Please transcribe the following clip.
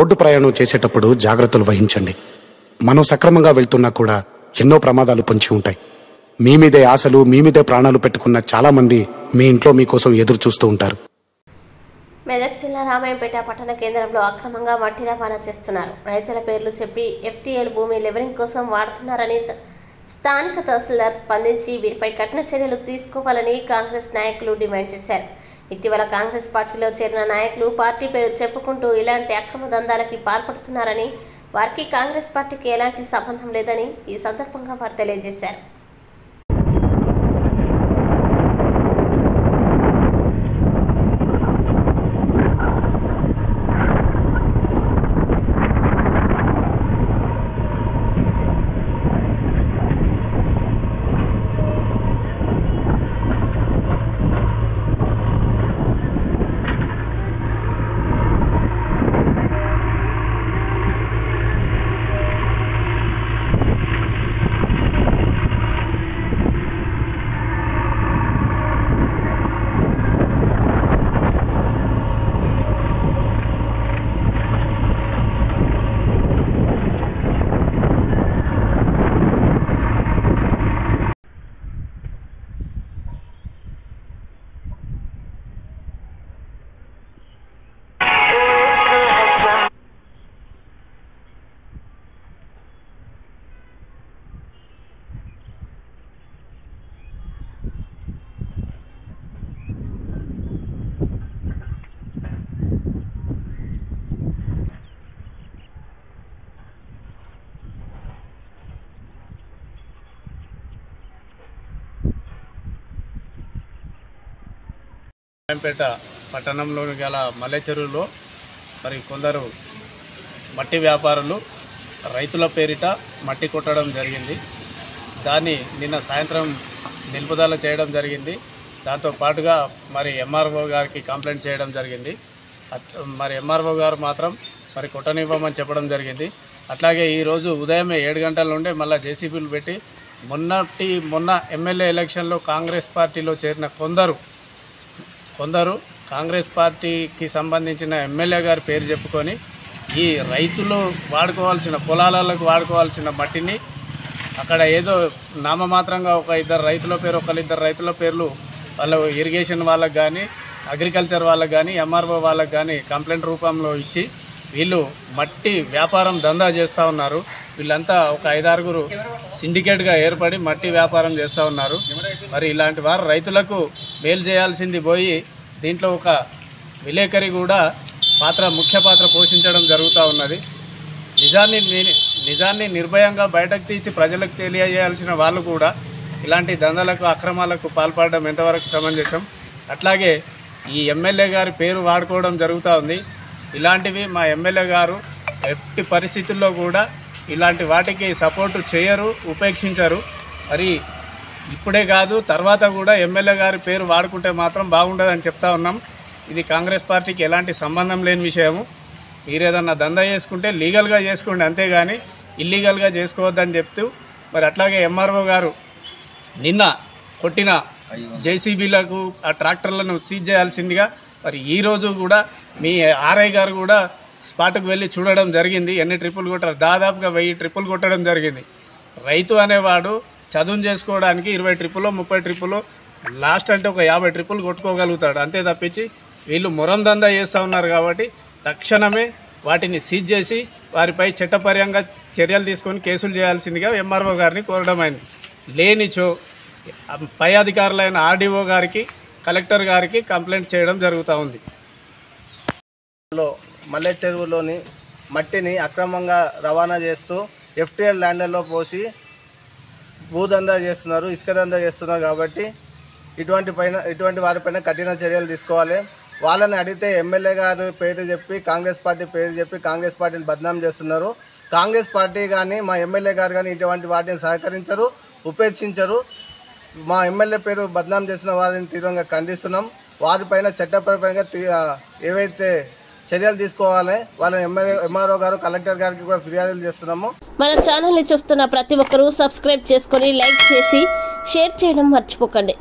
Road ప్రయాణం చేసేటప్పుడు జాగ్రత్తలు వహించండి. మనం సక్రమంగా వెళ్తున్నా కూడా ఎన్నో ప్రమాదాలు పొంచి ఉంటాయి. మీ మీదే ఆశలు, మీ మీదే ప్రాణాలు పెట్టుకున్న చాలా మంది మీ ఇంట్లో మీకోసం ఎదురు చూస్తూ ఉంటారు. మెదక్ జిల్లా రామాయంపేట పట్టణ కేంద్రంలో అక్రమంగా మట్టి రవాణా చేస్తున్నారు. రైతుల పేర్లు చెప్పి ఎఫ్టీఎల్ భూమి లెవెలింగ్ కోసం వాడుతున్నారని స్థానిక తహసీల్దార్ స్పందించి వీరిపై కఠిన చర్యలు తీసుకోవాలని కాంగ్రెస్ నాయకులు డిమాండ్ చేశారు. ఇటీవల కాంగ్రెస్ పార్టీలో చేరిన నాయకులు పార్టీ పేరు చెప్పుకుంటూ ఇలాంటి అక్రమ దందాలకి పాల్పడుతున్నారని, వారికి కాంగ్రెస్ పార్టీకి ఎలాంటి సంబంధం లేదని ఈ సందర్భంగా వారు తెలియజేశారు. రామాయంపేట పట్టణంలోని గల మల్లె చెరువులో మరి కొందరు మట్టి వ్యాపారులు రైతుల పేరిట మట్టి కొట్టడం జరిగింది. దాన్ని నిన్న సాయంత్రం నిలుపుదల చేయడం జరిగింది. దాంతో పాటుగా మరి ఎంఆర్ఓ గారికి కంప్లైంట్ చేయడం జరిగింది. మరి ఎంఆర్ఓ గారు మాత్రం మరి కొట్టనివ్వమని చెప్పడం జరిగింది. అట్లాగే ఈరోజు ఉదయమే 7 గంటల నుండి మళ్ళీ జేసీబీలు పెట్టి మొన్న ఎమ్మెల్యే ఎలక్షన్లో కాంగ్రెస్ పార్టీలో చేరిన కొందరు కాంగ్రెస్ పార్టీకి సంబంధించిన ఎమ్మెల్యే గారి పేరు చెప్పుకొని ఈ రైతులు వాడుకోవాల్సిన పొలాలకు వాడుకోవాల్సిన మట్టిని అక్కడ ఏదో నామమాత్రంగా ఒకరిద్దరు రైతుల పేర్లు వాళ్ళ ఇరిగేషన్ వాళ్ళకి కానీ, అగ్రికల్చర్ వాళ్ళకి కానీ, ఎంఆర్ఓ వాళ్ళకి కానీ కంప్లైంట్ రూపంలో ఇచ్చి వీళ్ళు మట్టి వ్యాపారం దందా చేస్తూ ఉన్నారు. వీళ్ళంతా ఒక 5-6 సిండికేట్గా ఏర్పడి మట్టి వ్యాపారం చేస్తూ ఉన్నారు. మరి ఇలాంటి వారు రైతులకు మేలు చేయాల్సింది పోయి దీంట్లో ఒక విలేకరి కూడా ముఖ్య పాత్ర పోషించడం జరుగుతూ ఉన్నది. నిజాన్ని నిర్భయంగా బయటకు తీసి ప్రజలకు తెలియజేయాల్సిన వాళ్ళు కూడా ఇలాంటి దందాలకు, అక్రమాలకు పాల్పడడం ఎంతవరకు సమంజసం? అట్లాగే ఈ ఎమ్మెల్యే గారి పేరు వాడుకోవడం జరుగుతూ ఉంది. ఇలాంటివి మా ఎమ్మెల్యే గారు ఎట్టి పరిస్థితుల్లో కూడా ఇలాంటి వాటికి సపోర్టు చేయరు, ఉపేక్షించరు. మరి ఇప్పుడే కాదు, తర్వాత కూడా ఎమ్మెల్యే గారి పేరు వాడుకుంటే మాత్రం బాగుండదని చెప్తా ఉన్నాం. ఇది కాంగ్రెస్ పార్టీకి ఎలాంటి సంబంధం లేని విషయము. మీరు ఏదన్నా దందా చేసుకుంటే లీగల్గా చేసుకోండి, అంతేగాని ఇల్లీగల్గా చేసుకోవద్దని చెప్తూ మరి అట్లాగే ఎంఆర్ఓ గారు నిన్న కొట్టిన జేసీబీలకు ఆ ట్రాక్టర్లను సీజ్ చేయాల్సిందిగా మరి ఈరోజు కూడా మీ ఆర్ఐ గారు కూడా స్పాట్కు వెళ్ళి చూడడం జరిగింది. ఎన్ని ట్రిప్పులు కొట్టారు? దాదాపుగా 1000 ట్రిప్పులు కొట్టడం జరిగింది. రైతు అనేవాడు చదువు చేసుకోవడానికి 20 ట్రిప్పులు, 30 ట్రిప్పులు, లాస్ట్ అంటే ఒక 50 ట్రిప్పులు కొట్టుకోగలుగుతాడు. అంతే తప్పించి వీళ్ళు మొరం దందా చేస్తూ ఉన్నారు. కాబట్టి తక్షణమే వాటిని సీజ్ చేసి వారిపై చట్టపరంగా చర్యలు తీసుకొని కేసులు చేయాల్సిందిగా ఎంఆర్ఓ గారిని కోరడం అయింది. లేనిచో పై అధికారులైన ఆర్డీఓ గారికి, కలెక్టర్ గారికి కంప్లైంట్ చేయడం జరుగుతూ ఉంది. మల్లె చెరువులోని మట్టిని అక్రమంగా రవాణా చేస్తూ ఎఫ్టీఎల్ ల్యాండర్లో పోసి భూదందా చేస్తున్నారు, ఇసుక దందా చేస్తున్నారు. కాబట్టి ఇటువంటి వారిపైన కఠిన చర్యలు తీసుకోవాలి. వాళ్ళని అడిగితే ఎమ్మెల్యే గారి పేరు చెప్పి, కాంగ్రెస్ పార్టీ పేరు చెప్పి కాంగ్రెస్ పార్టీని బదనాం చేస్తున్నారు. కాంగ్రెస్ పార్టీ కానీ మా ఎమ్మెల్యే గారు కానీ ఇటువంటి వాటిని సహకరించరు, ఉపేక్షించరు. మా ఎమ్మెల్యే పేరు బదనాం చేసిన వారిని తీవ్రంగా ఖండిస్తున్నాం. వారిపైన చట్టపరంగా ఏవైతే చర్యలు తీసుకోవాలి వాళ్ళని ఎంఆర్ఓ గారు, కలెక్టర్ గారికి కూడా ఫిర్యాదులు చేస్తున్నాము. మన ఛానల్ని చూస్తున్న ప్రతి ఒక్కరూ సబ్స్క్రైబ్ చేసుకొని, లైక్ చేసి, షేర్ చేయడం మర్చిపోకండి.